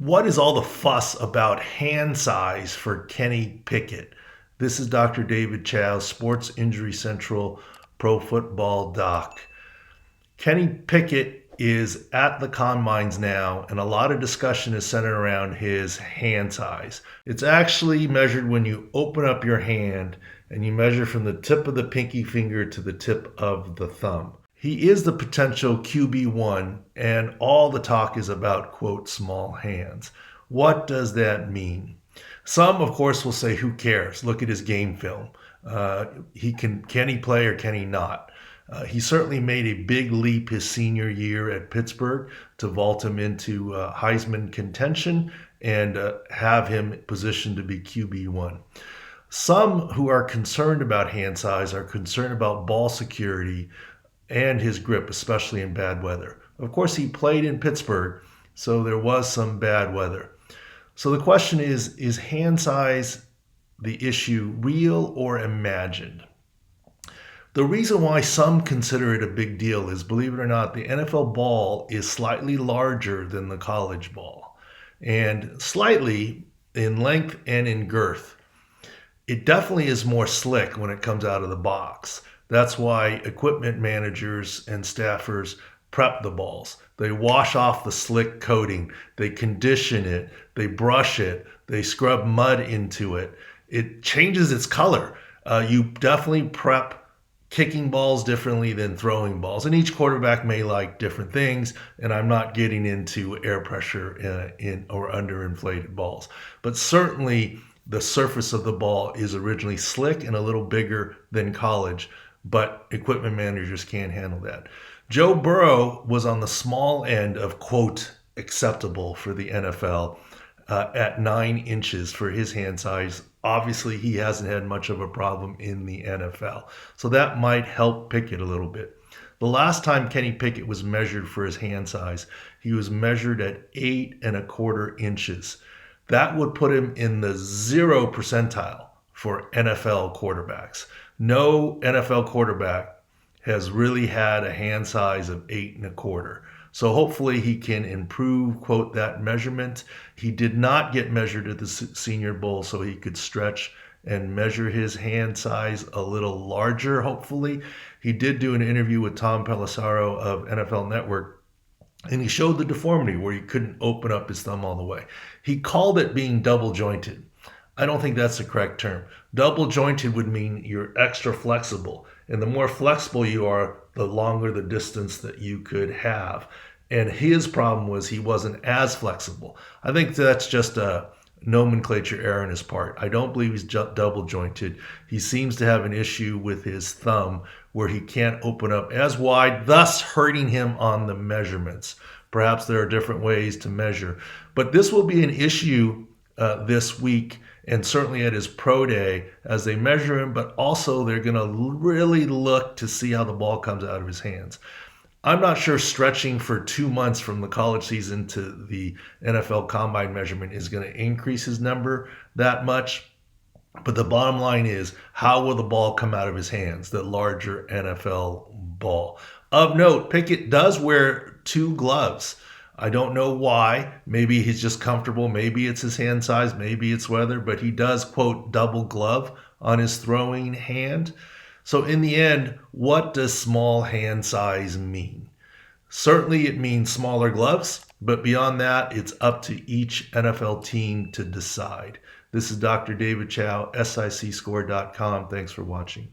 What is all the fuss about hand size for Kenny Pickett? This is Dr. David Chao, Sports Injury Central, Pro Football Doc. Kenny Pickett is at the combines now, and a lot of discussion is centered around his hand size. It's actually measured when you open up your hand and you measure from the tip of the pinky finger to the tip of the thumb. He is the potential QB1, and all the talk is about, quote, small hands. What does that mean? Some, of course, will say, who cares? Look at his game film. Can he play or can he not? He certainly made a big leap his senior year at Pittsburgh to vault him into Heisman contention and have him positioned to be QB1. Some who are concerned about hand size are concerned about ball security and his grip, especially in bad weather. Of course, he played in Pittsburgh, so there was some bad weather. So the question is hand size the issue real or imagined? The reason why some consider it a big deal is, believe it or not, the NFL ball is slightly larger than the college ball, and slightly in length and in girth. It definitely is more slick when it comes out of the box. That's why equipment managers and staffers prep the balls. They wash off the slick coating, they condition it, they brush it, they scrub mud into it. It changes its color. You definitely prep kicking balls differently than throwing balls, and each quarterback may like different things, and I'm not getting into air pressure in or underinflated balls. But certainly the surface of the ball is originally slick and a little bigger than college, but equipment managers can't handle that. Joe Burrow was on the small end of, quote, acceptable for the NFL at 9 inches for his hand size. Obviously, he hasn't had much of a problem in the NFL, so that might help Pickett a little bit. The last time Kenny Pickett was measured for his hand size, he was measured at 8.25 inches. That would put him in the 0 percentile for NFL quarterbacks. No NFL quarterback has really had a hand size of 8.25. So hopefully he can improve, quote, that measurement. He did not get measured at the Senior Bowl, so he could stretch and measure his hand size a little larger, hopefully. He did do an interview with Tom Pelissero of NFL Network, and he showed the deformity where he couldn't open up his thumb all the way. He called it being double jointed. I don't think that's the correct term. Double jointed would mean you're extra flexible. And the more flexible you are, the longer the distance that you could have. And his problem was he wasn't as flexible. I think that's just a nomenclature error on his part. I don't believe he's double jointed. He seems to have an issue with his thumb where he can't open up as wide, thus hurting him on the measurements. Perhaps there are different ways to measure. But this will be an issue this week, and certainly at his pro day as they measure him, but also they're going to really look to see how the ball comes out of his hands. I'm not sure stretching for 2 months from the college season to the NFL combine measurement is going to increase his number that much. But the bottom line is, how will the ball come out of his hands, the larger NFL ball? Of note, Pickett does wear 2 gloves. I don't know why. Maybe he's just comfortable. Maybe it's his hand size. Maybe it's weather. But he does, quote, double glove on his throwing hand. So in the end, what does small hand size mean? Certainly it means smaller gloves. But beyond that, it's up to each NFL team to decide. This is Dr. David Chao, SICScore.com. Thanks for watching.